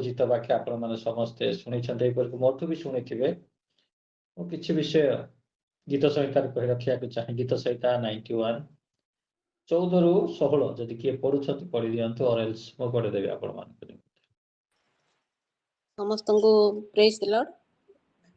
ପୂଜିତ ବାକ୍ୟ ଆପଣମାନେ ସମସ୍ତେ ଶୁଣିଛନ୍ତି, ଏପରିକି ମୋଠୁ ବି ଶୁଣିଥିବେ। ମୁଁ କିଛି ବିଷୟ ଗୀତ ସଂହିତାରେ କହି ରଖିବାକୁ ଚାହେଁ। ଗୀତ ସଂହିତା 91 14ରୁ 16 ଯଦି କିଏ ପଢୁଛନ୍ତି ପଢି ଦିଅନ୍ତୁ, ଅରେଲ୍ସ ମୁଁ ପଢିଦେବି ଆପଣମାନଙ୍କୁ। ସମସ୍ତଙ୍କୁ ପ୍ରେଜ୍ ଦ ଲର୍ଡ।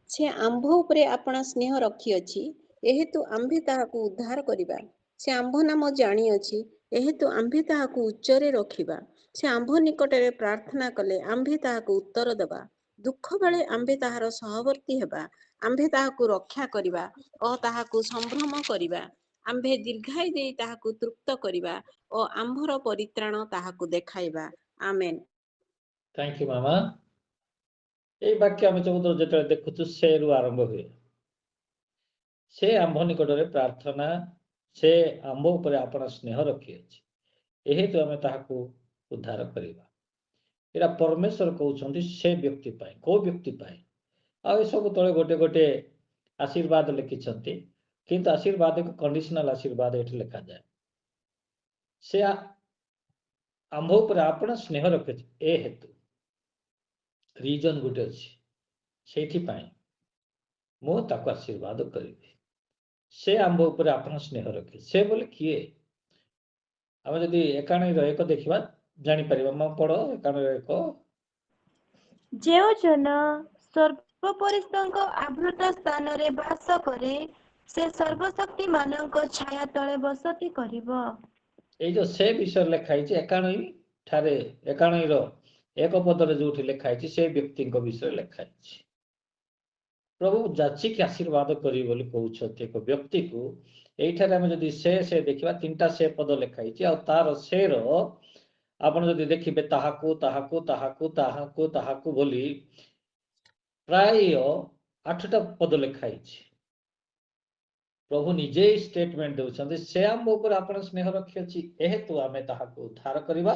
ସେ ଆମ୍ଭ ଉପରେ ଆପଣା ସ୍ନେହ ରଖିଅଛି, ଏହେତୁ ଆମ୍ଭେ ତାହାକୁ ଉଦ୍ଧାର କରିବା। ସେ ଆମ୍ଭ ନାମ ଜାଣିଅଛି, ଏହେତୁ ଆମ୍ଭେ ତାହାକୁ ଉଚ୍ଚରେ ରଖିବା। ସେ ଆମ୍ଭ ନିକଟରେ ପ୍ରାର୍ଥନା କଲେ ଆମ୍ଭେ ତାହାକୁ ଉତ୍ତର ଦେବା। ଦୁଃଖ ବେଳେ ଆମ୍ଭେ ତାହାର ସହବର୍ତ୍ତୀ ହେବା। ଆମ୍ଭେ ତାହାକୁ ରକ୍ଷା କରିବା ଓ ତାହାକୁ ସମ୍ଭ୍ରମ କରିବା। ଆମ୍ଭେ ଦୀର୍ଘାୟୁ ଦେଇ ତାହାକୁ ତୃପ୍ତ କରିବା ଓ ଆମ୍ଭର ପରିତ୍ରାଣ ତାହାକୁ ଦେଖାଇବା। ଆମେନ୍। ଥ୍ୟାଙ୍କ ୟୁ ମାମା। এই ବାକ୍ୟ ଆମେ ସବୁ ଯେତେବେଳେ ଦେଖୁଛୁ ସେରୁ ଆରମ୍ଭ ହୁଏ। ସେ ଆମ୍ଭ ନିକଟରେ ପ୍ରାର୍ଥନା, ସେ ଆମ୍ଭ ଉପରେ ଆପଣା ସ୍ନେହ ରଖିଅଛି, ଏହେତୁ ଆମେ ତାହାକୁ ଉଦ୍ଧାର କରିବା। ଏଇଟା ପରମେଶ୍ୱର କହୁଛନ୍ତି ସେ ବ୍ୟକ୍ତି ପାଇଁ। କୋଉ ବ୍ୟକ୍ତି ପାଇଁ? ଆଉ ଏସବୁ ତଳେ ଗୋଟେ ଗୋଟେ ଆଶୀର୍ବାଦ ଲେଖିଛନ୍ତି, କିନ୍ତୁ ଆଶୀର୍ବାଦକୁ କଣ୍ଡିସନାଲ ଆଶୀର୍ବାଦ ଏଠି ଲେଖାଯାଏ। ସେ ଆମ୍ଭ ଉପରେ ଆପଣା ସ୍ନେହ ରଖିଅଛି, ଏ ହେତୁ ରିଜନ ଗୋଟେ ଅଛି, ସେଇଥିପାଇଁ ମୁଁ ତାକୁ ଆଶୀର୍ବାଦ କରିବି। ସେ ଆମ୍ଭ ଉପରେ ଆପଣା ସ୍ନେହ ରଖେ। ସେ ବୋଲି କିଏ? ଆମେ ଯଦି 91 ଦେଖିବା ଜାଣିପାରିବା। ମୁଁ ପଢ 91। ଯେଉଁ ଜନ ସର୍ବପରିସ୍ତଙ୍କ ଆବୃତ ସ୍ଥାନରେ ବାସ କରେ, ସେ ସର୍ବଶକ୍ତିମାନଙ୍କ ଛାୟା ତଳେ ବସତି କରିବ। ଏଇ ଯୋଉ ସେ ବିଷୟରେ ଲେଖା ହେଇଛି 91 ଠାରେ, 91ର 1 ପଦରେ ଯୋଉଠି ଲେଖା ହେଇଛି ସେ ବ୍ୟକ୍ତିଙ୍କ ବିଷୟରେ ଲେଖା ହେଇଛି। ପ୍ରଭୁ ଯାଚିକି ଆଶୀର୍ବାଦ କରିବି ବୋଲି କହୁଛନ୍ତି ଏକ ବ୍ୟକ୍ତିକୁ। ଏଇଠାରେ ଆମେ ଯଦି ସେ ଦେଖିବା, 3ଟା ସେ ପଦ ଲେଖା ହେଇଛି, ଆଉ ତାର ସେର ଆପଣ ଯଦି ଦେଖିବେ ତାହାକୁ ତାହାକୁ ତାହାକୁ ତାହାକୁ ତାହାକୁ ବୋଲି ପ୍ରାୟ 8ଟା ପଦ ଲେଖା ହେଇଛି। ପ୍ରଭୁ ନିଜେ ଷ୍ଟେଟମେଣ୍ଟ ଦେଉଛନ୍ତି, ସେ ଆମ ଉପରେ ଆପଣ ସ୍ନେହ ରଖିଅଛି, ଏହେତୁ ଆମେ ତାହାକୁ ଉଦ୍ଧାର କରିବା।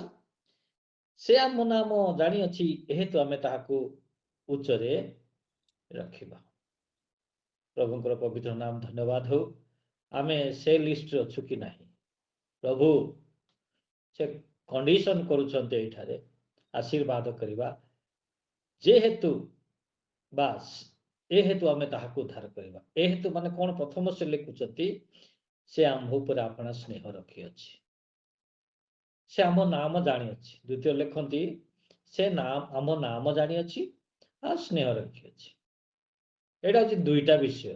ସେ ଆମ ନାମ ଜାଣିଅଛି, ଏହେତୁ ଆମେ ତାହାକୁ ଉଚ୍ଚରେ ରଖିବା। ପ୍ରଭୁଙ୍କର ପବିତ୍ର ନାମ ଧନ୍ୟବାଦ ହଉ। ଆମେ ସେ ଲିଷ୍ଟରେ ଅଛୁ କି ନାହିଁ? ପ୍ରଭୁ ସେ କଣ୍ଡିସନ କରୁଛନ୍ତି ଏଇଠାରେ ଆଶୀର୍ବାଦ କରିବା, ଯେହେତୁ ବାସ୍ ଏହେତୁ ଆମେ ତାହାକୁ ଉଦ୍ଧାର କରିବା। ଏହେତୁ ମାନେ କଣ? ପ୍ରଥମ ସେ ଲେଖୁଛନ୍ତି ସେ ଆମ୍ଭ ଉପରେ ଆପଣା ସ୍ନେହ ରଖିଅଛି, ସେ ଆମ ନାମ ଜାଣିଅଛି। ଦ୍ୱିତୀୟ ଲେଖନ୍ତି ସେ ଆମ ନାମ ଜାଣିଅଛି ଆଉ ସ୍ନେହ ରଖିଅଛି। ଏଇଟା ହଉଛି 2ଟା ବିଷୟ।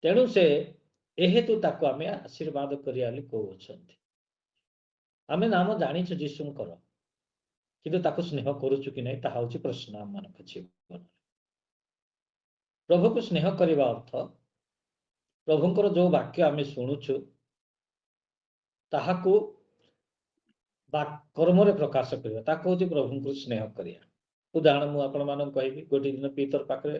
ତେଣୁ ସେ ଏହେତୁ ତାକୁ ଆମେ ଆଶୀର୍ବାଦ କରିବା ବୋଲି କହୁଛନ୍ତି। ଆମେ ନାମ ଜାଣିଛୁ ଯୀଶୁଙ୍କର, କିନ୍ତୁ ତାକୁ ସ୍ନେହ କରୁଛୁ କି ନାହିଁ ତାହା ହଉଛି ପ୍ରଶ୍ନ ଆମମାନଙ୍କ ଜୀବନରେ। ପ୍ରଭୁକୁ ସ୍ନେହ କରିବା ଅର୍ଥ ପ୍ରଭୁଙ୍କର ଯୋଉ ବାକ୍ୟ ଆମେ ଶୁଣୁଛୁ ତାହାକୁ କର୍ମରେ ପ୍ରକାଶ କରିବା, ତାକୁ ହଉଛି ପ୍ରଭୁଙ୍କୁ ସ୍ନେହ କରିବା। ଉଦାହରଣ ମୁଁ ଆପଣମାନଙ୍କୁ କହିବି। ଗୋଟିଏ ଦିନ ପିତର ପାଖରେ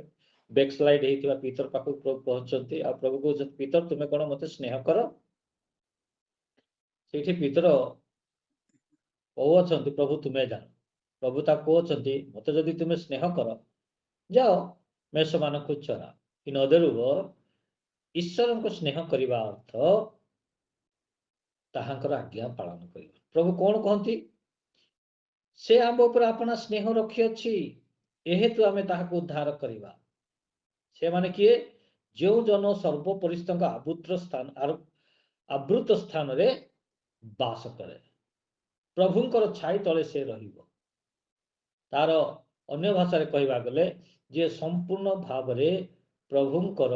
ବ୍ୟାକସ୍ଲାଇଡ ହେଇଥିବା ପିତର ପାଖକୁ ପ୍ରଭୁ ପହଞ୍ଚନ୍ତି, ଆଉ ପ୍ରଭୁ କହୁଛନ୍ତି ପିତର ତୁମେ କଣ ମତେ ସ୍ନେହ କର? ସେଇଠି ପିତର କହୁଅଛନ୍ତି ପ୍ରଭୁ ତୁମେ ଜାଣ। ପ୍ରଭୁ ତାକୁ କହୁଛନ୍ତି ମତେ ଯଦି ତୁମେ ସ୍ନେହ କର, ଯାଅ ମେଷମାନଙ୍କୁ ଚରା। ଇନ୍ ଅଦର ୱାର୍ଡ, ଈଶ୍ୱରଙ୍କୁ ସ୍ନେହ କରିବା ଅର୍ଥ ତାହାଙ୍କର ଆଜ୍ଞା ପାଳନ କରିବା। ପ୍ରଭୁ କଣ କହନ୍ତି? ସେ ଆମ ଉପରେ ଆପଣା ସ୍ନେହ ରଖିଅଛି, ଏହେତୁ ଆମେ ତାହାକୁ ଉଦ୍ଧାର କରିବା। ସେମାନେ କିଏ? ଯେଉଁ ଜନ ସର୍ବପରିସ୍ତଙ୍କ ଆବୃତ ସ୍ଥାନରେ ବାସ କରେ, ପ୍ରଭୁଙ୍କର ଛାଇ ତଳେ ସେ ରହିବ। ତାର ଅନ୍ୟ ଭାଷାରେ କହିବା ଗଲେ ଯିଏ ସମ୍ପୂର୍ଣ୍ଣ ଭାବରେ ପ୍ରଭୁଙ୍କର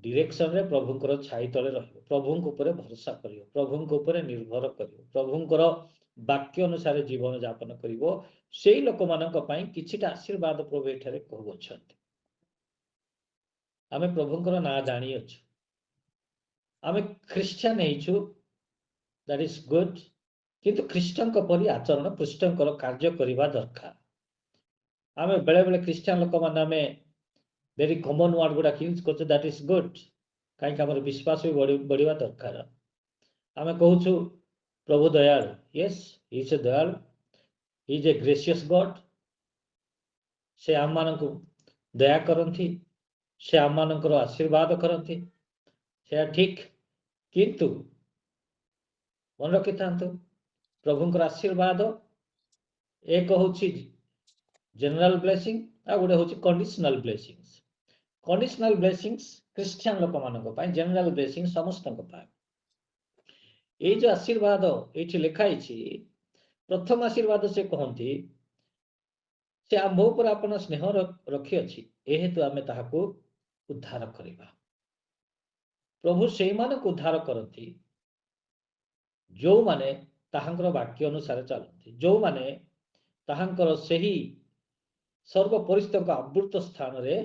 ଡିରେକ୍ସନରେ, ପ୍ରଭୁଙ୍କର ଛାଇ ତଳେ ରହିବ, ପ୍ରଭୁଙ୍କ ଉପରେ ଭରସା କରିବ, ପ୍ରଭୁଙ୍କ ଉପରେ ନିର୍ଭର କରିବ, ପ୍ରଭୁଙ୍କର ବାକ୍ୟ ଅନୁସାରେ ଜୀବନ ଯାପନ କରିବ, ସେଇ ଲୋକମାନଙ୍କ ପାଇଁ କିଛିଟା ଆଶୀର୍ବାଦ ପ୍ରଭୁ ଏଠାରେ କହୁଅଛନ୍ତି। ଆମେ ପ୍ରଭୁଙ୍କର ନାଁ ଜାଣିଅଛୁ, ଆମେ ଖ୍ରୀଷ୍ଟିଆନ ହେଇଛୁ, ଦ୍ୟାଟ୍ ଇଜ ଗୁଡ୍। କିନ୍ତୁ ଖ୍ରୀଷ୍ଟଙ୍କ ପରି ଆଚରଣ, ଖ୍ରୀଷ୍ଟଙ୍କର କାର୍ଯ୍ୟ କରିବା ଦରକାର। ଆମେ ବେଳେ ବେଳେ ଖ୍ରୀଷ୍ଟିଆନ ଲୋକମାନେ ଆମେ ଭେରି କମନ ୱାର୍ଡ ଗୁଡାକ ୟୁଜ କରୁଛୁ, ଦ୍ୟାଟ୍ ଇଜ ଗୁଡ୍। କାହିଁକି? ଆମର ବିଶ୍ୱାସ ବି ବଢିବା ଦରକାର। ଆମେ କହୁଛୁ ପ୍ରଭୁ ଦୟାଳୁ, ୟେସ୍ ହି ଇଜ ଏ ଦୟାଳୁ, ହି ଇଜ ଏ ଗ୍ରେସିୟସ୍ ଗଡ୍। ସେ ଆମମାନଙ୍କୁ ଦୟା କରନ୍ତି, ସେ ଆମମାନଙ୍କର ଆଶୀର୍ବାଦ କରନ୍ତି, ସେୟା ଠିକ। କିନ୍ତୁ ମନେ ରଖିଥାନ୍ତୁ, ପ୍ରଭୁଙ୍କର ଆଶୀର୍ବାଦ ଏକ ହଉଛି जनरल ब्लेसिंग आ गोटे हूँ conditional blessings. Conditional blessings Christian लोक मान, जनरल ब्लेसिंग समस्त ये जो आशीर्वाद ये लिखाई प्रथम आशीर्वाद से कहती से आम उपर आपण स्नेह रखी अच्छी हेतु आम ताहाको उद्धार करवा। प्रभु से मानक उद्धार करती जो माने ताहांकर वाक्य अनुसार चलती, जो माने ताहांकर सही सर्वपरिस्थ आवृत स्थान रे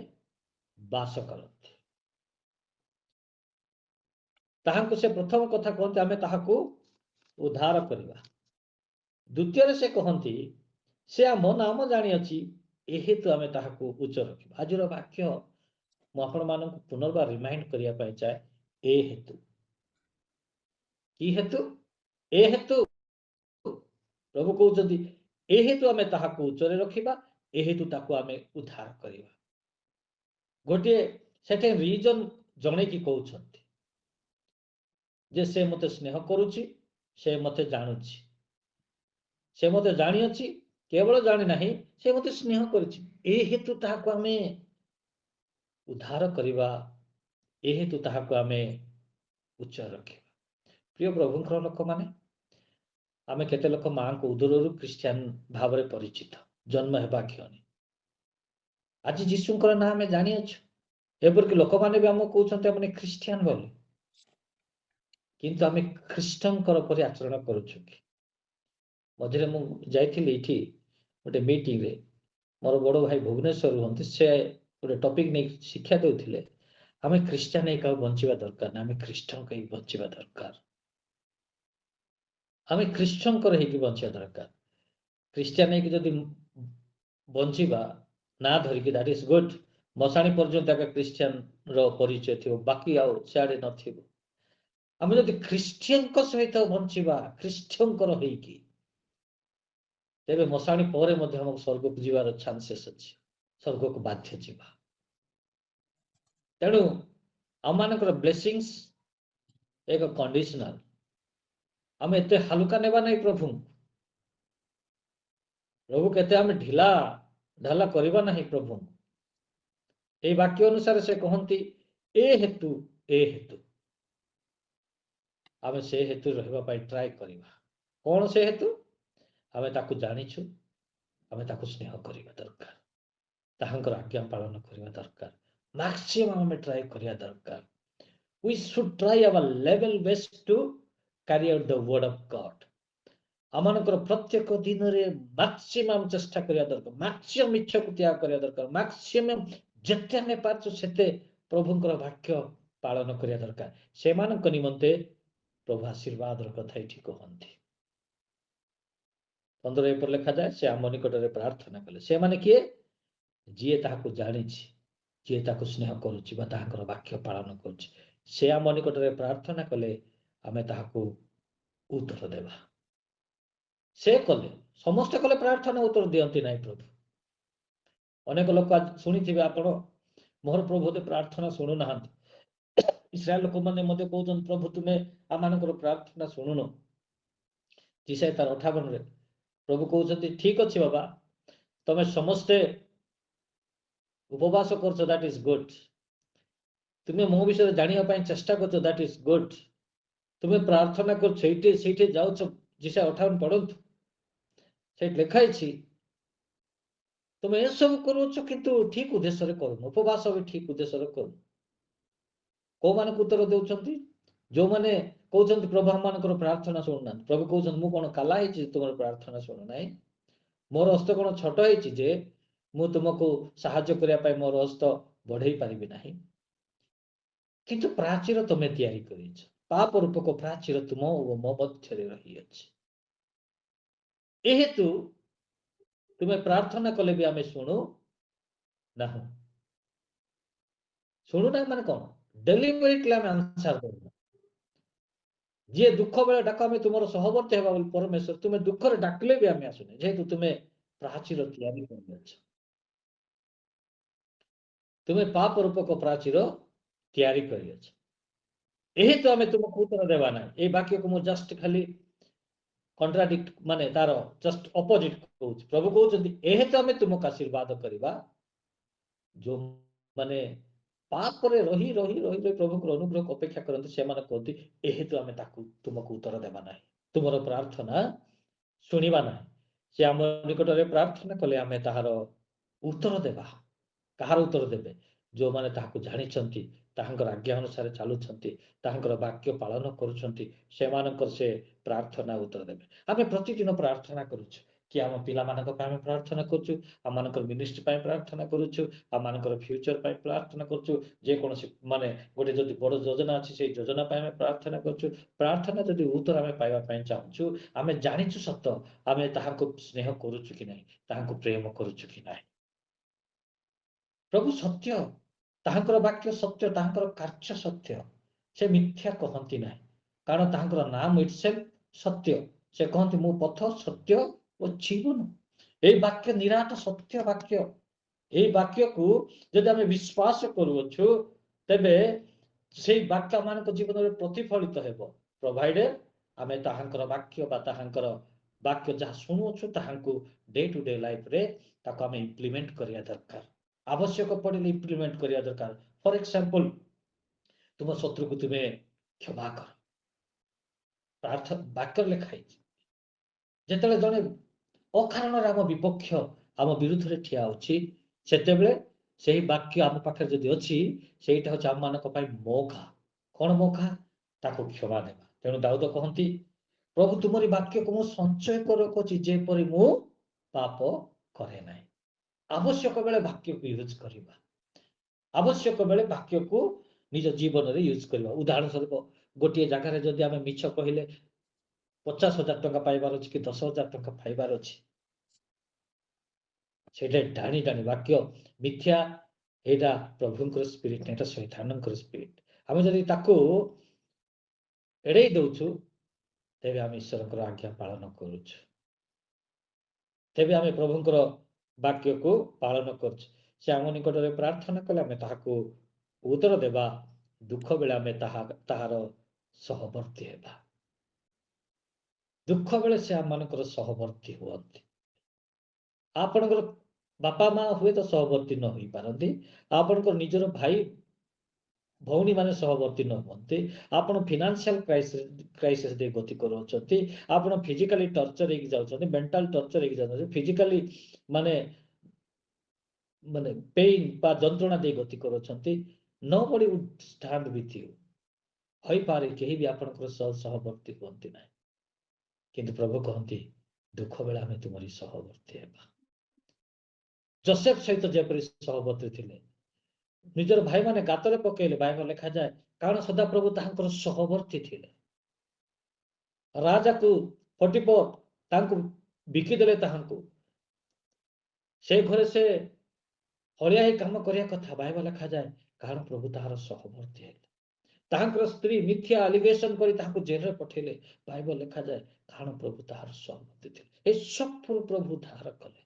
बास करती। ताहांको से प्रथम कथा कहते आमे ताहाको उद्धार करवा। द्वितीय से कहती से आम नाम जानी अच्छी हेतु आमे ताहाको उच्च रखा। आज वाक्य मुझे पुनर्बार रिमाइंड करने चाहे ए हेतु कि हेतु ए हेतु प्रभु कहते ए हेतु आमे ताहाको उच्चरे रखिबा, ए हेतु ताको आमे उद्धार करवा। गोटे सेठे रीजन जणे कि कहउछंती जे से मते स्नेह करूची, से मते जानुची, से मते जानी अछि, केवल जानी नहीं से मते स्नेह करूची, ए हेतु ताहाको आमे उद्धार करवा, ए हेतु ताहाको आमे उच्च रखिबा। प्रिय प्रभुंकर लोक माने आमे केते लोक मां को उदररु क्रिश्चियन भाव रे परिचित जन्म हेबा क्षणी आज जीशुंकर ना आमे जानि अछु, एपर कि लोक माने भी हमको कहउछन्ते हमने क्रिश्चियन बोली, किंतु आमे ख्रीष्टंकर परि आचरण करूछु कि। मझिरे मु जाइथिली इठी गोटे मीटिंग रे, मोर बड़ भाई भुवनेश्वर रुहंती, से गोटे टॉपिक नै शिक्षा देउथिले आमे क्रिश्चियन एक बंचिबा दरकार ना, आमे ख्रीष्टन कई बंचिबा दरकार, आमे ख्रीष्टन कर हेकी बंचिबा दरकार। क्रिश्चियन एक जदि बंचिबा ना धरिकी दैट इज गुड, मसाणी पर्यंत आगे क्रिश्चियन रो परिचय थियो, बाकी आउ सियाडे नथिबो। आमे जदि क्रिश्चियन को सहित बंचिबा क्रिश्चियन कर हेकी तेबे मसाणी परे मध्ये हम स्वर्ग को जीवार चांसेस अछि, स्वर्ग को बाध्य जीवा। तेणु आम मानकर ब्लेसिंग्स एक कंडीशनल, आम एते हालुका नेबा नहीं प्रभु, प्रभु केते आम ढिला ढाला करबा नहीं प्रभु। ए वाक्य अनुसार से कहती ए हेतु आम से हेतु रहिबा पाई ट्राई करबा। कौन से हेतु? आम ताकू जानिछु, आम ताकू स्नेह करबा दरकार, ताहांकर आज्ञा पालन करबा दरकार, मैक्सिमम आम ट्राई करबा दरकार। We should try our level best to carry out the word of God. आमनकर प्रत्येक दिन रे मैक्सिमम चेष्टा करबा दरकार, मैक्सिमम इच्छा को त्याग करबा दरकार, मैक्सिमम जते हमें पारछु सेते प्रभुंकर वाक्य पालन करबा दरकार। सेमानक निमंते प्रभु आशीर्वाद कथा ये कहती 15 पर लिखा जाए से आम निकट में प्रार्थना कले से माने किए जी ताहाको जानिछि, जी ताको स्नेह करुछि बा ताहाकर वाक्य पालन करुछि, से आम निकट में प्रार्थना कले आमे ताहाको उत्तर देबा। से कले समस्त कले प्रार्थना उत्तर दियंती नहीं प्रभु। अनेक लोक शुणी आपण मोहर प्रभु तो प्रार्थना शुणु ना, इस्राएल लोक मैंने कहते प्रभु तुम्हें आम मानकर प्रार्थना शुणुन। जिसाई तार 58 रे प्रभु कहते ठीक अच्छे बाबा तुम्हें समस्ते उपवास कर दैट इज गुड, तुम्हें मो विषय जानापी चेष्टा कर दैट इज गुड, तुम्हें प्रार्थना कर जाऊ जिसाई 58 पढ़ु से लिखाई तुम्हें यह सब करुच किंतु ठीक उद्देश्य कर, उपवास भी ठीक उद्देश्य कर। कौ मान उत्तर दे जो मैंने कहते प्रभु हम मान प्रार्थना शुणुना, प्रभु कहते मुझे कौन काला तुम प्रार्थना शुणुना, मोर हस्त कौन छोट है मु तुमको साहाय्य करने मोर हस्त बढ़ई पारि ना, किंतु प्राचीर तुम्हें तैयारी कर पाप रूपक प्राचीर तुम मो मध्य रही अच्छे। हेतु तुम्हें प्रार्थना कले भी आम शुणु ना, शुणुना मान कौन डेलीबरेटली आम आंसर करना। जी दुख बेले डाक आम तुम सहवर्ती होगा परमेश्वर, तुम्हें दुख डाकले भी आम आसुने जेहेतु तुम्हें प्राचीर तैयारी कर, तुम्हें पाप रूपक प्राचीर तैयारी कर। तो आम तुमको उत्तर देवा ना, ये वाक्य को मुझे जस्ट खाली କଣ୍ଟ୍ରାଡିକ୍ଟ ମାନେ ତାର ଜଷ୍ଟ ଅପୋଜିଟ କହୁଛି। ପ୍ରଭୁ କହୁଛନ୍ତି ଏହେତୁ ଆମେ ତୁମକୁ ଆଶୀର୍ବାଦ କରିବା ଯୋଉ ମାନେ ପାପରେ ରହି ରହି ରହି ରହି ପ୍ରଭୁଙ୍କର ଅନୁଗ୍ରହକୁ ଅପେକ୍ଷା କରନ୍ତି ସେମାନେ କହନ୍ତି ଏହେତୁ ଆମେ ତାକୁ ତୁମକୁ ଉତ୍ତର ଦେବା ନାହିଁ, ତୁମର ପ୍ରାର୍ଥନା ଶୁଣିବା ନାହିଁ। ସେ ଆମ ନିକଟରେ ପ୍ରାର୍ଥନା କଲେ ଆମେ ତାହାର ଉତ୍ତର ଦେବା। କାହାର ଉତ୍ତର ଦେବେ? ଯୋଉମାନେ ତାହାକୁ ଜାଣିଛନ୍ତି, ତାହାଙ୍କର ଆଜ୍ଞା ଅନୁସାରେ ଚାଲୁଛନ୍ତି, ତାହାଙ୍କର ବାକ୍ୟ ପାଳନ କରୁଛନ୍ତି, ସେମାନଙ୍କର ସେ ପ୍ରାର୍ଥନା ଉତ୍ତର ଦେବେ। ଆମେ ପ୍ରତିଦିନ ପ୍ରାର୍ଥନା କରୁଛୁ କି ଆମ ପିଲାମାନଙ୍କ ପାଇଁ ଆମେ ପ୍ରାର୍ଥନା କରୁଛୁ, ଆମମାନଙ୍କର ମିନିଷ୍ଟ୍ରି ପାଇଁ ପ୍ରାର୍ଥନା କରୁଛୁ, ଆମମାନଙ୍କର ଫ୍ୟୁଚର ପାଇଁ ପ୍ରାର୍ଥନା କରୁଛୁ, ଯେକୌଣସି ମାନେ ଗୋଟେ ଯଦି ବଡ଼ ଯୋଜନା ଅଛି ସେଇ ଯୋଜନା ପାଇଁ ଆମେ ପ୍ରାର୍ଥନା କରୁଛୁ। ପ୍ରାର୍ଥନା ଯଦି ଉତ୍ତର ଆମେ ପାଇବା ପାଇଁ ଚାହୁଁଛୁ, ଆମେ ଜାଣିଛୁ ସତ ଆମେ ତାହାକୁ ସ୍ନେହ କରୁଛୁ କି ନାହିଁ, ତାହାକୁ ପ୍ରେମ କରୁଛୁ କି ନାହିଁ। ପ୍ରଭୁ ସତ୍ୟ, ତାହାଙ୍କର ବାକ୍ୟ ସତ୍ୟ, ତାହାଙ୍କର କାର୍ଯ୍ୟ ସତ୍ୟ, ସେ ମିଥ୍ୟା କହନ୍ତି ନାହିଁ, କାରଣ ତାହାଙ୍କର ନାମ ଇଟସେଲ୍ଫ ସତ୍ୟ। ସେ କହନ୍ତି ମୁଁ ପଥ ସତ୍ୟ ଓ ଜୀବନ। ଏଇ ବାକ୍ୟ ନିରାଟ ସତ୍ୟ ବାକ୍ୟ। ଏଇ ବାକ୍ୟକୁ ଯଦି ଆମେ ବିଶ୍ୱାସ କରୁଅଛୁ ତେବେ ସେଇ ବାକ୍ୟ ମାନଙ୍କ ଜୀବନରେ ପ୍ରତିଫଳିତ ହେବ, ପ୍ରୋଭାଇଡେଡ ଆମେ ତାହାଙ୍କର ବାକ୍ୟ ବା ତାହାଙ୍କର ବାକ୍ୟ ଯାହା ଶୁଣୁଅଛୁ ତାହାକୁ ଡେ ଟୁ ଡେ ଲାଇଫରେ ତାକୁ ଆମେ ଇମ୍ପ୍ଲିମେଣ୍ଟ କରିବା ଦରକାର। ଆବଶ୍ୟକ ପଡ଼ିଲେ ଇମ୍ପ୍ଲିମେଣ୍ଟ କରିବା ଦରକାର। ଫର ଏକ୍ସାମ୍ପଲ, ତୁମ ଶତ୍ରୁକୁ ତୁମେ କ୍ଷମା କର, ବାକ୍ୟରେ ଲେଖା ହେଇଛି। ଯେତେବେଳେ ଜଣେ ଅକାରଣରେ ଆମ ବିପକ୍ଷ ଆମ ବିରୁଦ୍ଧରେ ଠିଆ ଅଛି ସେତେବେଳେ ସେହି ବାକ୍ୟ ଆମ ପାଖରେ ଯଦି ଅଛି ସେଇଟା ହଉଛି ଆମମାନଙ୍କ ପାଇଁ ମୌକା। କଣ ମୌକା? ତାକୁ କ୍ଷମା ଦେବା। ତେଣୁ ଦାଉଦ କହନ୍ତି ପ୍ରଭୁ ତୁମରି ବାକ୍ୟକୁ ମୁଁ ସଞ୍ଚୟ କରି ରଖୁଛି ଯେପରି ମୁଁ ପାପ କରେ ନାହିଁ। ଆବଶ୍ୟକ ବେଳେ ବାକ୍ୟକୁ ୟୁଜ କରିବା, ଆବଶ୍ୟକ ବେଳେ ବାକ୍ୟକୁ ନିଜ ଜୀବନରେ ୟୁଜ କରିବା। ଉଦାହରଣ ସ୍ୱରୂପ ଗୋଟିଏ ଜାଗାରେ ଯଦି ଆମେ ମିଛ କହିଲେ 50,000 ଟଙ୍କା ପାଇବାର ଅଛି କି 10,000 ଟଙ୍କା ପାଇବାର ଅଛି, ସେଇଟା ଢାଣି ଢାଣି ବାକ୍ୟ ମିଥ୍ୟା, ଏଇଟା ପ୍ରଭୁଙ୍କର ସ୍ପିରିଟ, ଏଇଟା ଶୈତାନଙ୍କର ସ୍ପିରିଟ। ଆମେ ଯଦି ତାକୁ ଏଡେଇ ଦଉଛୁ ତେବେ ଆମେ ଈଶ୍ୱରଙ୍କର ଆଜ୍ଞା ପାଳନ କରୁଛୁ, ତେବେ ଆମେ ପ୍ରଭୁଙ୍କର ବାକ୍ୟକୁ ପାଳନ କରୁଛୁ। ସେ ଆମ ନିକଟରେ ପ୍ରାର୍ଥନା କଲେ ଆମେ ତାହାକୁ ଉତ୍ତର ଦେବା, ଦୁଃଖ ବେଳେ ଆମେ ତାହାର ସହବର୍ତ୍ତୀ ହେବା। ଦୁଃଖ ବେଳେ ସେ ଆମମାନଙ୍କର ସହବର୍ତ୍ତୀ ହୁଅନ୍ତି। ଆପଣଙ୍କର ବାପା ମା ହୁଏତ ସହବର୍ତ୍ତୀ ନ ହୋଇପାରନ୍ତି, ଆପଣଙ୍କର ନିଜର ଭାଇ ଭଉଣୀ ମାନେ ସହବର୍ତ୍ତୀ ନ ହୁଅନ୍ତି, ଆପଣ ଫିନାନ୍ସିଆଲ କ୍ରାଇସିସ୍ ଦେଇ ଗତି କରୁଛନ୍ତି, ଆପଣ ଫିଜିକାଲି ଟର୍ଚର ହେଇକି ଯାଉଛନ୍ତି, ମେଣ୍ଟାଲ ଟର୍ଚର ହେଇକି ଯାଉଛନ୍ତି, ଫିଜିକାଲି ମାନେ ମାନେ ପେଇନ୍ ବା ଯନ୍ତ୍ରଣା ଦେଇ ଗତି କରୁଛନ୍ତି, nobody would stand with you। ହୋଇପାରେ କେହି ବି ଆପଣଙ୍କର ସହବର୍ତ୍ତୀ ହୁଅନ୍ତି ନାହିଁ, କିନ୍ତୁ ପ୍ରଭୁ କହନ୍ତି ଦୁଃଖ ବେଳେ ଆମେ ତୁମରି ସହବର୍ତ୍ତୀ ହେବା। ଯୋସେଫ ସହିତ ଯେପରି ସହବର୍ତ୍ତୀ ଥିଲେ, ନିଜର ଭାଇମାନେ ଗାତରେ ପକେଇଲେ, ବାଇବଲ ଲେଖାଯାଏ, କାରଣ ସଦାପ୍ରଭୁ ତାହାଙ୍କର ସହବର୍ତ୍ତୀ ଥିଲେ। ରାଜାକୁ ପଟିଫର ତାଙ୍କୁ ବିକିଦେଲେ, ତାହାଙ୍କୁ ସେ ଘରେ ସେ ହଳିଆ ହେଇ କାମ କରିବା କଥା, ବାଇବଲ ଲେଖାଯାଏ, କାରଣ ପ୍ରଭୁ ତାହାର ସହବର୍ତ୍ତୀ ହେଲେ। ତାହାଙ୍କର ସ୍ତ୍ରୀ ମିଥ୍ୟା ଆଲିଗେସନ କରି ତାହାକୁ ଜେଲରେ ପଠେଇଲେ, ବାଇବଲ ଲେଖାଯାଏ, କାରଣ ପ୍ରଭୁ ତାହାର ସହବର୍ତ୍ତୀ ଥିଲେ। ଏ ସବୁ ପ୍ରଭୁ ଧାର କଲେ।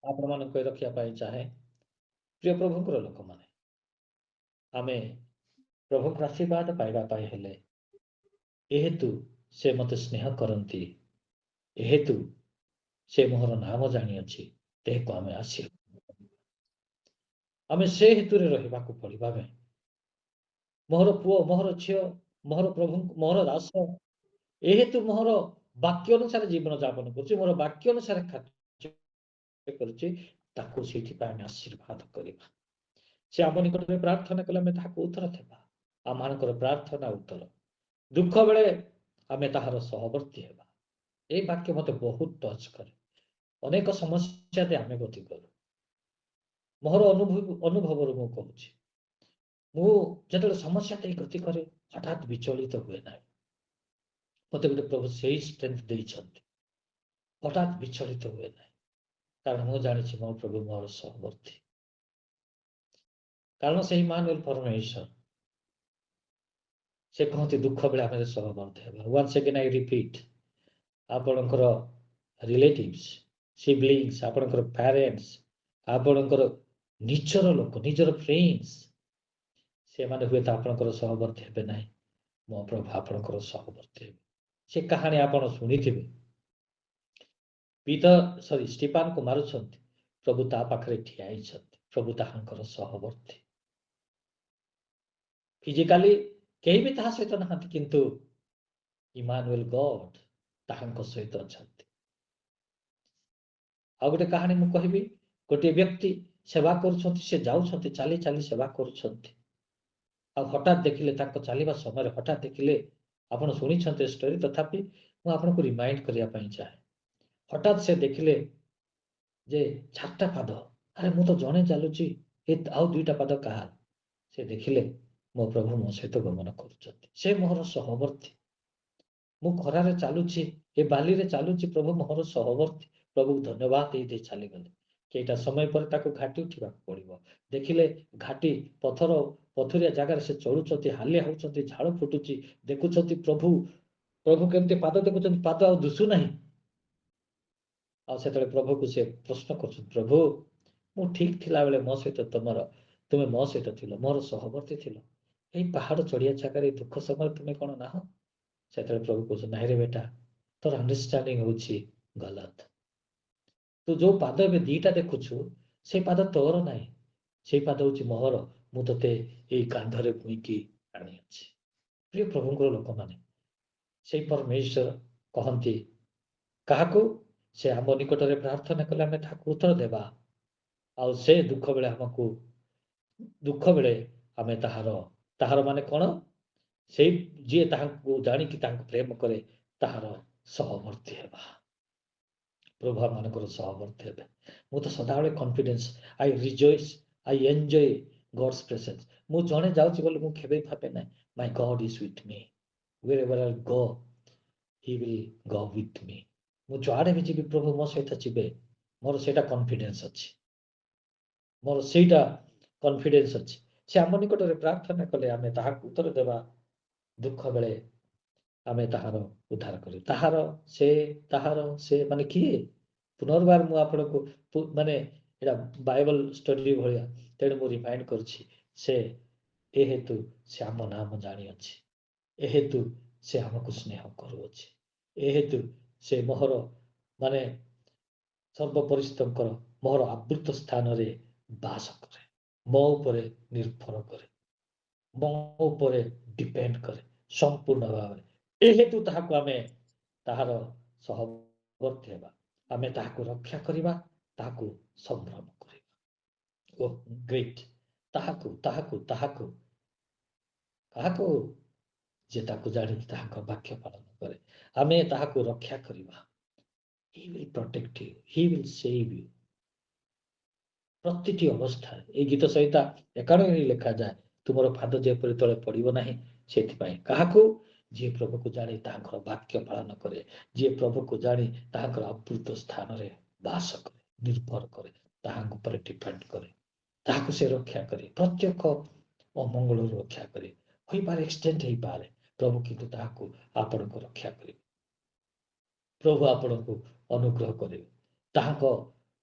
ଆପଣମାନଙ୍କୁ କହି ରଖିବା ପାଇଁ ଚାହେଁ, ପ୍ରିୟ ପ୍ରଭୁଙ୍କର ଲୋକମାନେ, ଆମେ ପ୍ରଭୁଙ୍କର ଆଶୀର୍ବାଦ ପାଇବା ପାଇଁ ହେଲେ ଏହେତୁ ସେ ମୋତେ ସ୍ନେହ କରନ୍ତି, ଏହେତୁ ସେ ମୋହର ନାମ ଜାଣିଅଛି, ତେହେକୁ ଆମେ ଆମେ ସେ ହେତୁରେ ରହିବାକୁ ପଡ଼ିବ। ଆମେ ମୋହର ପୁଅ, ମୋହର ଝିଅ, ମୋହର ପ୍ରଭୁ, ମୋହର ଦାସ, ଏହେତୁ ମୋହର ବାକ୍ୟ ଅନୁସାରେ ଜୀବନ ଯାପନ କରୁଛି, ମୋର ବାକ୍ୟ ଅନୁସାରେ କାର୍ଯ୍ୟ କରୁଛି, ତାକୁ ସେଇଥିପାଇଁ ଆମେ ଆଶୀର୍ବାଦ କରିବା। ସେ ଆମ ନିକଟରେ ପ୍ରାର୍ଥନା କଲେ ଆମେ ତାହାକୁ ଉତ୍ତର ଦେବା। ଆମମାନଙ୍କର ପ୍ରାର୍ଥନା ଉତ୍ତର। ଦୁଃଖ ବେଳେ ଆମେ ତାହାର ସହବର୍ତ୍ତୀ ହେବା। ଏଇ ବାକ୍ୟ ମୋତେ ବହୁତ ଟଚ୍ କରେ। ଅନେକ ସମସ୍ୟା ଦେଇ ଆମେ ଗତି କରୁ। ମୋର ଅନୁଭବରୁ ମୁଁ କହୁଛି, ମୁଁ ଯେତେବେଳେ ସମସ୍ୟା ଦେଇ ଗତି କରେ ହଠାତ୍ ବିଚଳିତ ହୁଏ ନାହିଁ। ମୋତେ ଗୋଟେ ପ୍ରଭୁ ସେଇ ଷ୍ଟ୍ରେନ୍ଥ ଦେଇଛନ୍ତି, ହଠାତ୍ ବିଚଳିତ ହୁଏ ନାହିଁ, କାରଣ ମୁଁ ଜାଣିଛି ମୋ ପ୍ରଭୁ ମୋର ସହବର୍ତ୍ତୀ। କାରଣ ସେହି ଇମାନୁଏଲ ପରମେଶ୍ୱର, ସେ କହନ୍ତି ଦୁଃଖ ବେଳେ ଆମେ ସହବର୍ତ୍ତୀ ହେବା। ୱାନ୍ସ ଏଗେନ୍ ଆଇ ରିପିଟ୍, ଆପଣଙ୍କର ରିଲେଟିଭ୍ସ, ସିବଲିଙ୍ଗସ୍, ଆପଣଙ୍କର ପ୍ୟାରେଣ୍ଟସ୍, ଆପଣଙ୍କର ନିଜର ଲୋକ, ନିଜର ଫ୍ରେଣ୍ଡସ୍, ସେମାନେ ହୁଏତ ଆପଣଙ୍କର ସହବର୍ତ୍ତୀ ହେବେ ନାହିଁ, ମୋ ପ୍ରଭୁ ଆପଣଙ୍କର ସହବର୍ତ୍ତୀ ହେବେ। ସେ କାହାଣୀ ଆପଣ ଶୁଣିଥିବେ। ଷ୍ଟିଫାନକୁ ମାରୁଛନ୍ତି, ପ୍ରଭୁ ତା ପାଖରେ ଠିଆ ହେଇଛନ୍ତି, ପ୍ରଭୁ ତାହାଙ୍କର ସହବର୍ତ୍ତୀ। ଫିଜିକାଲି କେହି ବି ତାହା ସହିତ ନାହାନ୍ତି, କିନ୍ତୁ ଇମାନୁଏଲ ଗଡ୍ ତାହାଙ୍କ ସହିତ ଅଛନ୍ତି। ଆଉ ଗୋଟେ କାହାଣୀ ମୁଁ କହିବି। ଗୋଟିଏ ବ୍ୟକ୍ତି ସେବା କରୁଛନ୍ତି, ସେ ଯାଉଛନ୍ତି, ଚାଲି ଚାଲି ସେବା କରୁଛନ୍ତି। ଆଉ ହଠାତ୍ ଦେଖିଲେ, ତାଙ୍କ ଚାଲିବା ସମୟରେ ହଠାତ୍ ଦେଖିଲେ, ଆପଣ ଶୁଣିଛନ୍ତି ଏ ଷ୍ଟୋରି, ତଥାପି ମୁଁ ଆପଣଙ୍କୁ ରିମାଇଣ୍ଡ କରିବା ପାଇଁ ଚାହେଁ। ହଠାତ୍ ସେ ଦେଖିଲେ ଯେ 4ଟା ପାଦ। ଆରେ ମୁଁ ତ ଜଣେ ଚାଲୁଛି, ଆଉ 2ଟା ପାଦ କାହାର? ସେ ଦେଖିଲେ ମୋ ପ୍ରଭୁ ମୋ ସହିତ ଗମନ କରୁଛନ୍ତି, ସେ ମୋର ସହବର୍ତ୍ତୀ। ମୁଁ ଖରାରେ ଚାଲୁଛି, ଏ ବାଲିରେ ଚାଲୁଛି, ପ୍ରଭୁ ମୋର ସହବର୍ତ୍ତୀ। ପ୍ରଭୁକୁ ଧନ୍ୟବାଦ ଦେଇ ଚାଲିଗଲେ। କେଇଟା ସମୟ ପରେ ତାକୁ ଘାଟି ଉଠିବାକୁ ପଡିବ। ଦେଖିଲେ ଘାଟି ପଥରିଆ ଜାଗାରେ ସେ ଚଳୁଛନ୍ତି, ହାଲିଆ ହଉଛନ୍ତି, ଝାଳ ଫୁଟୁଛି। ଦେଖୁଛନ୍ତି ପ୍ରଭୁ କେମିତି ପାଦ ଦେଖୁଛନ୍ତି, ପାଦ ଆଉ ଦିଶୁନାହିଁ। ଆଉ ସେତେବେଳେ ପ୍ରଭୁକୁ ସେ ପ୍ରଶ୍ନ କରୁଛନ୍ତି, ପ୍ରଭୁ ମୁଁ ଠିକ ଥିଲା ବେଳେ ମୋ ସହିତ ତୁମେ ମୋ ସହିତ ଥିଲ, ମୋର ସହବର୍ତ୍ତୀ ଥିଲ। ଏଇ ପାହାଡ ଚଢିଆ ଜାଗାରେ ଦୁଃଖ ସମୟରେ ତୁମେ କଣ ନାହଁ? ସେତେବେଳେ ପ୍ରଭୁ କହୁଛନ୍ତି, ନାଇଁ ରେ ବେଟା, ତୋର ଅଣ୍ଡରଷ୍ଟାଣ୍ଡିଂ ହଉଛି ଗଲତ। ତୁ ଯୋଉ ପାଦ ଏବେ 2ଟା ଦେଖୁଛୁ, ସେଇ ପାଦ ତୋର ନାହିଁ, ସେଇ ପାଦ ହଉଛି ମୋର। ମୁଁ ତତେ ଏଇ କାନ୍ଧରେ ଭୁଇଁକି ଆଣିଅଛି। ପ୍ରିୟ ପ୍ରଭୁଙ୍କର ଲୋକମାନେ, ସେଇ ପରମେଶ୍ୱର କହନ୍ତି କାହାକୁ? ସେ ଆମ ନିକଟରେ ପ୍ରାର୍ଥନା କଲେ ଆମେ ତାହାକୁ ଉତ୍ତର ଦେବା। ଆଉ ସେ ଦୁଃଖ ବେଳେ ଆମେ ତାହାର ମାନେ କଣ? ସେଇ ଯିଏ ତାହାକୁ ଜାଣିକି ତାହାକୁ ପ୍ରେମ କରେ, ତାହାର ସହବର୍ତ୍ତୀ ହେବା। ପ୍ରଭୁ ମାନଙ୍କର ସହବର୍ତ୍ତୀ ହେବେ। ମୁଁ ତ ସଦାବେଳେ confidence, I rejoice, I enjoy God's presence. ମୁଁ ଜଣେ ଯାଉଛି ବୋଲି ମୁଁ କେବେ ଭାବେ ନାହିଁ, my God is with me, wherever I go he will go with me। ମୁଁ ଯୁଆଡେ ବି ଯିବି, ପ୍ରଭୁ ମୋ ସହିତ ଯିବେ। ମୋର ସେଇଟା କନଫିଡେନ୍ସ ଅଛି, ମୋର ସେଇଟା କନଫିଡେନ୍ସ ଅଛି। ସେ ଆମ ନିକଟରେ ପ୍ରାର୍ଥନା କଲେ ଆମେ ତାହାକୁ ଉତ୍ତର ଦେବା। ଦୁଃଖ ବେଳେ ଆମେ ତାହାର ଉଦ୍ଧାର କରିବୁ। ତାହାର ସେ ମାନେ କିଏ? ପୁନର୍ବାର ମୁଁ ଆପଣଙ୍କୁ ମାନେ ଏଇଟା ବାଇବଲ ଷ୍ଟଡି ଭଳିଆ, ତେଣୁ ମୁଁ ରିମାଇଣ୍ଡ କରୁଛି। ସେ ଏ ହେତୁ ସେ ଆମ ନାମ ଜାଣିଅଛି, ଏ ହେତୁ ସେ ଆମକୁ ସ୍ନେହ କରୁଅଛି, ଏ ହେତୁ ସେ ମୋହର ମାନେ ସର୍ବପରିଚିତଙ୍କର ମୋହର ଆବୃତ ସ୍ଥାନରେ ବାସ କରେ, ମୋ ଉପରେ ନିର୍ଭର କରେ, ମୋ ଉପରେ ଡିପେଣ୍ଡ କରେ ସମ୍ପୂର୍ଣ୍ଣ ଭାବରେ। ଏ ହେତୁ ତାହାକୁ ଆମେ ତାହାର ସହବର୍ତ୍ତୀ ହେବା, ଆମେ ତାହାକୁ ରକ୍ଷା କରିବା, ତାହାକୁ ସମ୍ଭ୍ରମ କରିବା। ଓ ଗ୍ରେଟ୍! ତାହାକୁ ଯେ ତାକୁ ଜାଣିକି ତାହାଙ୍କ ବାକ୍ୟ ପାଳନ କରେ, ଆମେ ତାହାକୁ ରକ୍ଷା କରିବା। He will protect you, he will save you। ପ୍ରତିଟି ଅବସ୍ଥାରେ ଏଇ ଗୀତ ସହିତ 91 ଲେଖାଯାଏ, ତୁମର ପାଦ ଯେପରି ତଳେ ପଡିବ ନାହିଁ। ସେଥିପାଇଁ କାହାକୁ? ଯିଏ ପ୍ରଭୁକୁ ଜାଣି ତାହାଙ୍କର ବାକ୍ୟ ପାଳନ କରେ, ଯିଏ ପ୍ରଭୁକୁ ଜାଣି ତାହାଙ୍କର ଆବୃତ ସ୍ଥାନରେ ବାସ କରେ, ନିର୍ଭର କରେ, ତାହାଙ୍କ ଉପରେ ଡିପେଣ୍ଡ କରେ, ତାହାକୁ ସେ ରକ୍ଷା କରେ, ପ୍ରତ୍ୟେକ ଅମଙ୍ଗଳରୁ ରକ୍ଷା କରେ। ହୋଇପାରେ ଏକ୍ସଟେଣ୍ଡ ହେଇପାରେ, ପ୍ରଭୁ କିନ୍ତୁ ତାହାକୁ ଆପଣଙ୍କୁ ରକ୍ଷା କରିବେ। ପ୍ରଭୁ ଆପଣଙ୍କୁ ଅନୁଗ୍ରହ କରିବେ, ତାହାଙ୍କ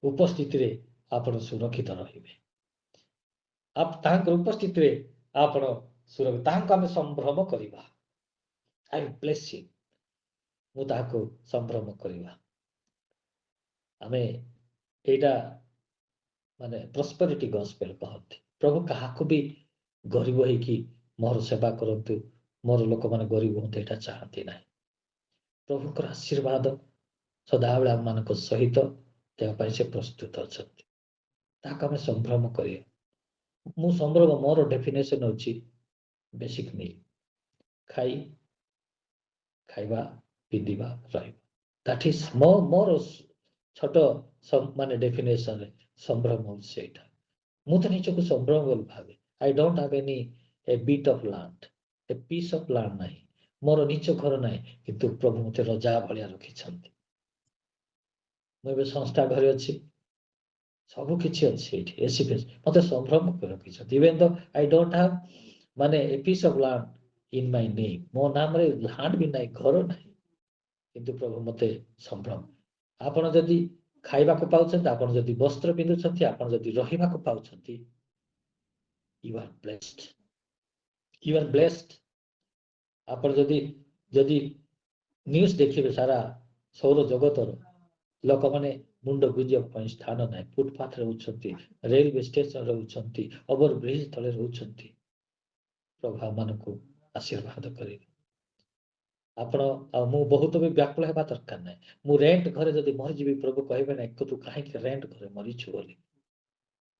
ଉପସ୍ଥିତିରେ ଆପଣ ସୁରକ୍ଷିତ ରହିବେ। ତାହାଙ୍କର ଉପସ୍ଥିତିରେ ଆପଣ ସୁରକ୍ଷିତ, ତାହାଙ୍କୁ ଆମେ ସମ୍ଭ୍ରମ କରିବା। ଆଇ ବ୍ଲେସ୍ ୟୁ, ମୁଁ ତାହାକୁ ସମ୍ଭ୍ରମ କରିବା। ଆମେ ଏଇଟା ମାନେ ପ୍ରସ୍ପରିଟି ଗସ୍ପେଲ କହନ୍ତି। ପ୍ରଭୁ କାହାକୁ ବି ଗରିବ ହେଇକି ମୋର ସେବା କରନ୍ତୁ, ମୋର ଲୋକମାନେ ଗରିବ ହୁଅନ୍ତୁ, ଏଇଟା ଚାହାନ୍ତି ନାହିଁ। ପ୍ରଭୁଙ୍କର ଆଶୀର୍ବାଦ ସଦାବେଳେ ଆମମାନଙ୍କ ସହିତ ଦେବା ପାଇଁ ସେ ପ୍ରସ୍ତୁତ ଅଛନ୍ତି, ତାହାକୁ ଆମେ ସମ୍ଭ୍ରମ କରିବା। ମୁଁ ସମ୍ଭ୍ରମ, ମୋର ଡେଫିନେସନ ହେଉଛି ବେସିକ ନିଡ୍, ଖାଇବା, ପିନ୍ଧିବା, ରହିବା। ଦ୍ୟାଟ୍ ଇଜ ମୋର ଛୋଟ ମାନେ ଡେଫିନେସନରେ ସମ୍ଭ୍ରମ ହେଉଛି ସେଇଟା। ମୁଁ ତ ନିଜକୁ ସମ୍ଭ୍ରମ ବୋଲି ଭାବେ। I don't have any a bit of land, a piece of land ନାହିଁ, ମୋର ନିଜ ଘର ନାହିଁ, କିନ୍ତୁ ପ୍ରଭୁ ମତେ ରଜା ଭଳିଆ ରଖିଛନ୍ତି। ମୁଁ ଏବେ ସଂସ୍ଥା ଘରେ ଅଛି, ସବୁ କିଛି ଅଛି ଏଇଠି, ଏସି ଫେସି, ମତେ ସମ୍ଭ୍ରମ କରି ରଖିଛନ୍ତି। ଇଭେନ୍ ଦୋ ଆଇ ଡୋଣ୍ଟ ହାଭ୍ ମାନେ a piece of land in my name, ମୋ ନାମରେ ଲ୍ୟାଣ୍ଡ ବି ନାହିଁ, ଘର ନାହିଁ, କିନ୍ତୁ ପ୍ରଭୁ ମତେ ସମ୍ଭ୍ରମ। ଆପଣ ଯଦି ଖାଇବାକୁ ପାଉଛନ୍ତି, ଆପଣ ଯଦି ବସ୍ତ୍ର ପିନ୍ଧୁଛନ୍ତି, ଆପଣ ଯଦି ରହିବାକୁ ପାଉଛନ୍ତି, you are blessed, you are blessed। ଆପଣ ଯଦି ନ୍यूज ଦେଖିବେ ସାରା ସୌର ଜଗତର ଲୋକମାନେ ମୁଣ୍ଡ ଗୁଞ୍ଜିବା ପାଇଁ ସ୍ଥାନ ନାହିଁ, ଫୁଟପାଥରେ ରହୁଛନ୍ତି, ରେଲୱେ ଷ୍ଟେସନ ରହୁଛନ୍ତି, ଓଭର ବ୍ରିଜ ତଳେ ରହୁଛନ୍ତି। ପ୍ରଭୁ ଆମମାନଙ୍କୁ ଆଶୀର୍ବାଦ କରିବେ। ଆପଣ ଆଉ ମୁଁ ବହୁତ ବି ବ୍ୟାକୁଳ ହେବା ଦରକାର ନାହିଁ। ମୁଁ ରେଣ୍ଟ ଘରେ ଯଦି ମରିଯିବି, ପ୍ରଭୁ କହିବେ ନାହିଁ ତୁ କାହିଁକି ରେଣ୍ଟ ଘରେ ମରିଛୁ ବୋଲି,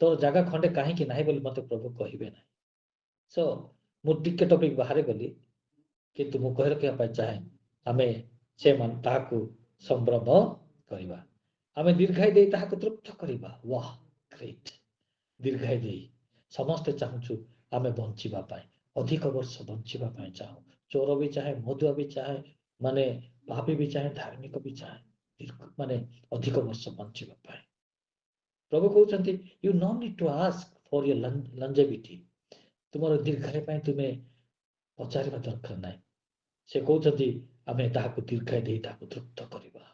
ତୋର ଜାଗା ଖଣ୍ଡେ କାହିଁକି ନାହିଁ ବୋଲି ମତେ ପ୍ରଭୁ କହିବେ ନାହିଁ। ସୋ ମୁଁ ଟିକେ ଟପିକ ବାହାରେ ଗଲି, କିନ୍ତୁ ମୁଁ କହି ରଖିବା ପାଇଁ ଚାହେଁ ଆମେ ସେମାନେ ତାହାକୁ ସମ୍ଭ୍ରମ କରିବା, ଆମେ ଦୀର୍ଘାୟୁ ଦେଇ ତାହାକୁ ତୃପ୍ତ କରିବା। ୱାହ ଗ୍ରେଟ୍। ଦୀର୍ଘାୟୁ ଦେଇ ସମସ୍ତେ ଚାହୁଁଛୁ ଆମେ ବଞ୍ଚିବା ପାଇଁ, ଅଧିକ ବର୍ଷ ବଞ୍ଚିବା ପାଇଁ ଚାହୁଁ। ଚୋର ବି ଚାହେଁ, ମଦୁଆ ବି ଚାହେଁ, ମାନେ ପାପୀ ବି ଚାହେଁ, ଧାର୍ମିକ ବି ଚାହେଁ ମାନେ ଅଧିକ ବର୍ଷ ବଞ୍ଚିବା ପାଇଁ। ପ୍ରଭୁ କହୁଛନ୍ତି you no need to ask for your longevity. ତୁମର ଦୀର୍ଘାୟୁ ପାଇଁ ତୁମେ ପଚାରିବା ଦରକାର ନାହିଁ। ସେ କହୁଛନ୍ତି ଆମେ ତାହାକୁ ଦୀର୍ଘାୟୁ ଦେଇ ତାହାକୁ ତୃପ୍ତ କରିବା,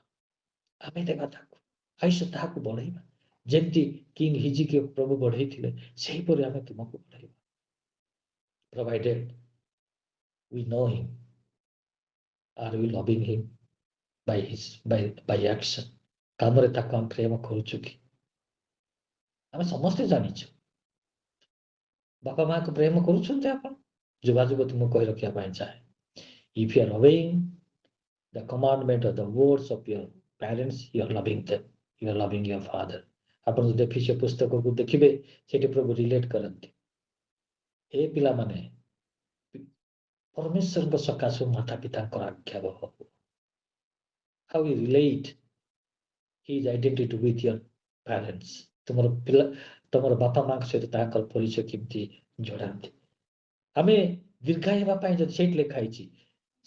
ଆମେ ଦେବା ତାକୁ ଆୟୁଷ ତାହାକୁ ବଢେଇବା। ଯେମିତି କିଙ୍ଗ ହିଜିକିୟ ପ୍ରଭୁ ବଢେଇଥିଲେ ସେହିପରି ଆମେ ତୁମକୁ ବଢେଇବା, provided we know him. Are we loving him by action? କାମରେ ତାକୁ ଆମେ ପ୍ରେମ କରୁଛୁ କି? ଆମେ ସମସ୍ତେ ଜାଣିଛୁ ବାପା ମାଆକୁ ପ୍ରେମ କରୁଛନ୍ତି ଆପଣ? ଯୁବାଯୁବତୀ ମୁଁ କହି ରଖିବା ପାଇଁ ଚାହେଁ, if you are obeying the commandment of the words of your parents, you are loving them, you are loving your father. ଆପଣ ଯଦି ଏଫେସୀୟ ପୁସ୍ତକକୁ ଦେଖିବେ ସେଠି ପ୍ରଭୁ ରିଲେଟ କରନ୍ତି, ଏ ପିଲାମାନେ ପରମେଶ୍ୱରଙ୍କ ସକାଶୁ ମାତା ପିତାଙ୍କର ଆଜ୍ଞା ବହ। How you relate his identity with your parents? ତମର ବାପା ମାଙ୍କ ସହିତ ତାଙ୍କର ପରିଚୟ କେମିତି ଯୋଡ଼ାନ୍ତି? ଆମେ ଦୀର୍ଘାୟୁ ହେବା ପାଇଁ ଯଦି ସେଇଠି ଲେଖା ହେଇଛି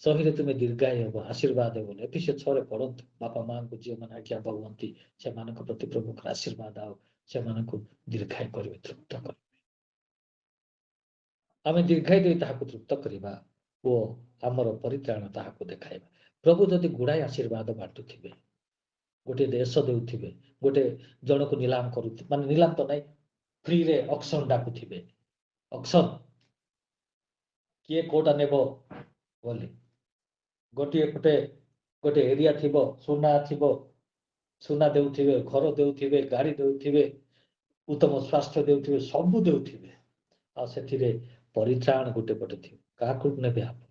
ସହିରେ ତୁମେ ଦୀର୍ଘାୟୁ ହେବ, ଆଶୀର୍ବାଦ ହେବ। ଏଫେସୀୟ 6 ପଢନ୍ତୁ, ବାପା ମାଙ୍କୁ ଯେଉଁମାନେ ଆଜ୍ଞା ବହୁଅନ୍ତି ସେମାନଙ୍କ ପ୍ରତି ପ୍ରଭୁଙ୍କର ଆଶୀର୍ବାଦ ଆଉ ସେମାନଙ୍କୁ ଦୀର୍ଘାୟୁ କରିବେ, ତୃପ୍ତ କରିବେ। ଆମେ ଦୀର୍ଘାୟୁ ଦେଇ ତାହାକୁ ତୃପ୍ତ କରିବା ଓ ଆମର ପରିତ୍ରାଣ ତାହାକୁ ଦେଖାଇବା। ପ୍ରଭୁ ଯଦି ଗୁଡ଼ାଏ ଆଶୀର୍ବାଦ ବାଣ୍ଟୁଥିବେ, ଗୋଟିଏ ଦେଶ ଦେଉଥିବେ, ଗୋଟେ ଜଣକୁ ନିଲାମ କରୁଥିବେ, ମାନେ ନିଲାମ ତ ନାହିଁ, ଫ୍ରିରେ ଅକ୍ସନ ଡାକୁଥିବେ, ଅକ୍ସନ କିଏ କୋଉଟା ନେବ ବୋଲି, ଗୋଟିଏ ପଟେ ଗୋଟେ ଏରିଆ ଥିବ, ସୁନା ଦେଉଥିବେ, ଘର ଦେଉଥିବେ, ଗାଡ଼ି ଦେଉଥିବେ, ଉତ୍ତମ ସ୍ୱାସ୍ଥ୍ୟ ଦେଉଥିବେ, ସବୁ ଦେଉଥିବେ, ଆଉ ସେଥିରେ ପରିତ୍ରାଣ ଗୋଟେ ପଟେ ଥିବ। କାହାକୁ ନେବେ ଆପଣ?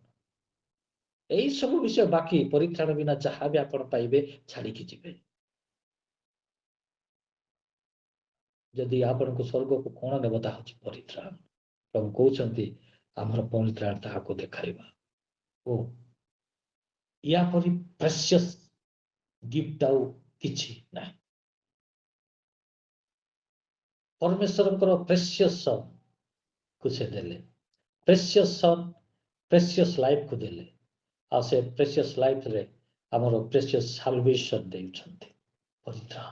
ଏଇ ସବୁ ବିଷୟ ବାକି ପରିତ୍ରାଣ ବିନା ଯାହା ବି ଆପଣ ପାଇବେ ଛାଡ଼ିକି ଯିବେ। ଯଦି ଆପଣଙ୍କୁ ସ୍ୱର୍ଗକୁ କଣ ନେବ, ତାହା ହେଉଛି ପରିତ୍ରାଣ। ପ୍ରଭୁ କହୁଛନ୍ତି ଆମର ପରିତ୍ରାଣ ତାହାକୁ ଦେଖାଇବା। ଓ ୟା ପରି ପ୍ରେସିୟସ୍ ଗିଫ୍ଟ ଆଉ କିଛି ନାହିଁ। ପରମେଶ୍ୱରଙ୍କର ପ୍ରେସିୟସ୍ ସନ୍ କୁ ସେ ଦେଲେ, ପ୍ରେସିୟସ୍ ସନ୍ ପ୍ରେସିୟସ୍ ଲାଇଫ୍ କୁ ଦେଲେ, ଆଉ ସେ ପ୍ରେସିୟସ୍ ଲାଇଫରେ ଆମର ପ୍ରେସିୟସ୍ ସାଲଭେସନ୍ ଦେଇଛନ୍ତି, ପରିତ୍ରାଣ।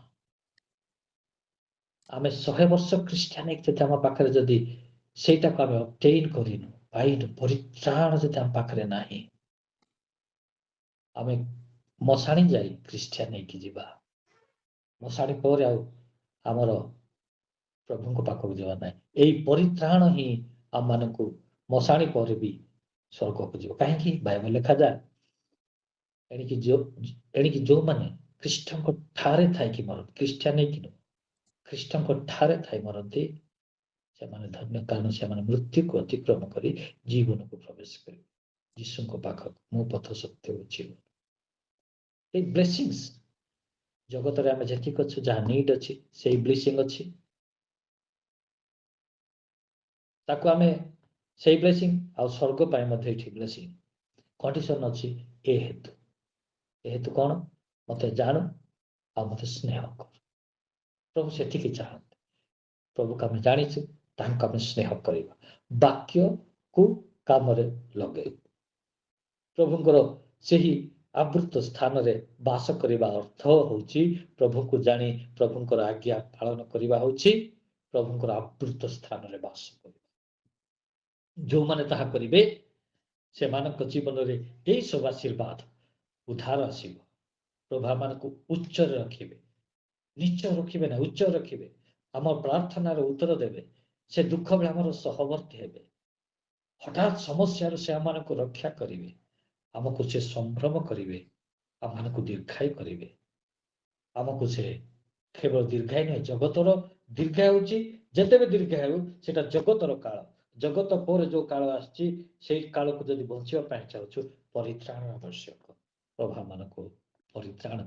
ଆମେ 100 ବର୍ଷ ଖ୍ରୀଷ୍ଟିଆନ ଯଦି ଆମ ପାଖରେ ଯଦି ସେଇଟାକୁ ଆମେ ଅବଟେନ୍ କରିନୁ, ପାଇନୁ, ପରିତ୍ରାଣ ଯଦି ଆମ ପାଖରେ ନାହିଁ, ଆମେ ମଶାଣି ଯାଇ ଖ୍ରୀଷ୍ଟିଆନ ହେଇକି ଯିବା। ମଶାଣି ପରେ ଆଉ ଆମର ପ୍ରଭୁଙ୍କ ପାଖକୁ ଯିବା ନାହିଁ। ଏଇ ପରିତ୍ରାଣ ହିଁ ଆମମାନଙ୍କୁ ମଶାଣି ପରେ ବି ସ୍ୱର୍ଗକୁ ଯିବ। କାହିଁକି? ବାଇବଲ ଲେଖାଯାଏ, ଏଣିକି ଯୋଉମାନେ ଖ୍ରୀଷ୍ଟଙ୍କ ଠାରେ ଥାଇକି ମରନ୍ତି, ଖ୍ରୀଷ୍ଟିଆନ ହେଇକି ନୁହଁ, ଖ୍ରୀଷ୍ଟଙ୍କ ଠାରେ ଥାଇ ମରନ୍ତି, ସେମାନେ ଧନ୍ୟ, କାରଣ ସେମାନେ ମୃତ୍ୟୁକୁ ଅତିକ୍ରମ କରି ଜୀବନକୁ ପ୍ରବେଶ କରିବେ, ଯୀଶୁଙ୍କ ପାଖକୁ। ମୁଁ ପଥ, ସତ୍ୟ ଓ ଜୀବନ। ଏଇ ବ୍ଲେସିଂସ୍ ଜଗତରେ ଆମେ ଯେତିକି ଅଛୁ, ଯାହା ନିଡ୍ ଅଛି, ସେଇ ବ୍ଲେସିଂ ଅଛି, ତାକୁ ଆମେ ସେଇ ବ୍ଲେସିଂ ଆଉ ସ୍ୱର୍ଗ ପାଇଁ ମଧ୍ୟ ଏଠି ବ୍ଲେସିଂ କଣ୍ଡିସନ ଅଛି। ଏ ହେତୁ କଣ? ମତେ ଜାଣୁ ଆଉ ମତେ ସ୍ନେହ କର। ପ୍ରଭୁ ସେତିକି ଚାହାନ୍ତି। ପ୍ରଭୁକୁ ଆମେ ଜାଣିଛୁ, ତାହାଙ୍କୁ ଆମେ ସ୍ନେହ କରିବା, ବାକ୍ୟକୁ କାମରେ ଲଗେଇବୁ। ପ୍ରଭୁଙ୍କର ସେହି ଆବୃତ ସ୍ଥାନରେ ବାସ କରିବା ଅର୍ଥ ହଉଛି, ପ୍ରଭୁଙ୍କୁ ଜାଣି ପ୍ରଭୁଙ୍କର ଆଜ୍ଞା ପାଳନ କରିବା ହଉଛି ପ୍ରଭୁଙ୍କର ଆବୃତ ସ୍ଥାନରେ ବାସ କରିବା। ଯୋଉମାନେ ତାହା କରିବେ ସେମାନଙ୍କ ଜୀବନରେ ଏଇ ସବୁ ଆଶୀର୍ବାଦ, ଉଦ୍ଧାର ଆସିବ। ପ୍ରଭୁ ଆମମାନଙ୍କୁ ଉଚ୍ଚରେ ରଖିବେ, ନିଚ ରଖିବେ ନା, ଉଚ୍ଚ ରଖିବେ। ଆମ ପ୍ରାର୍ଥନାର ଉତ୍ତର ଦେବେ, ସେ ଦୁଃଖ ବେଳେ ଆମର ସହବର୍ତ୍ତୀ ହେବେ। ହଠାତ୍ ସମସ୍ୟାରୁ ସେ ଆମମାନଙ୍କୁ ରକ୍ଷା କରିବେ, ଆମକୁ ସେ ସମ୍ଭ୍ରମ କରିବେ, ଆମମାନଙ୍କୁ ଦୀର୍ଘାୟୁ କରିବେ। ଆମକୁ ସେ କେବଳ ଦୀର୍ଘାୟୁ ନୁହେଁ, ଜଗତର ଦୀର୍ଘାୟୁ ହେଉଛି ଯେତେ ବି ଦୀର୍ଘାୟୁ ସେଟା ଜଗତର କାଳ। ଜଗତ ପରେ ଯୋଉ କାଳ ଆସିଛି ସେଇ କାଳକୁ ଯଦି ବଞ୍ଚିବା ପାଇଁ ଚାହୁଁଛୁ ପରିତ୍ରାଣ ଆବଶ୍ୟକ। ପ୍ରଭୁ ଆମମାନଙ୍କୁ ପରିତ୍ରାଣ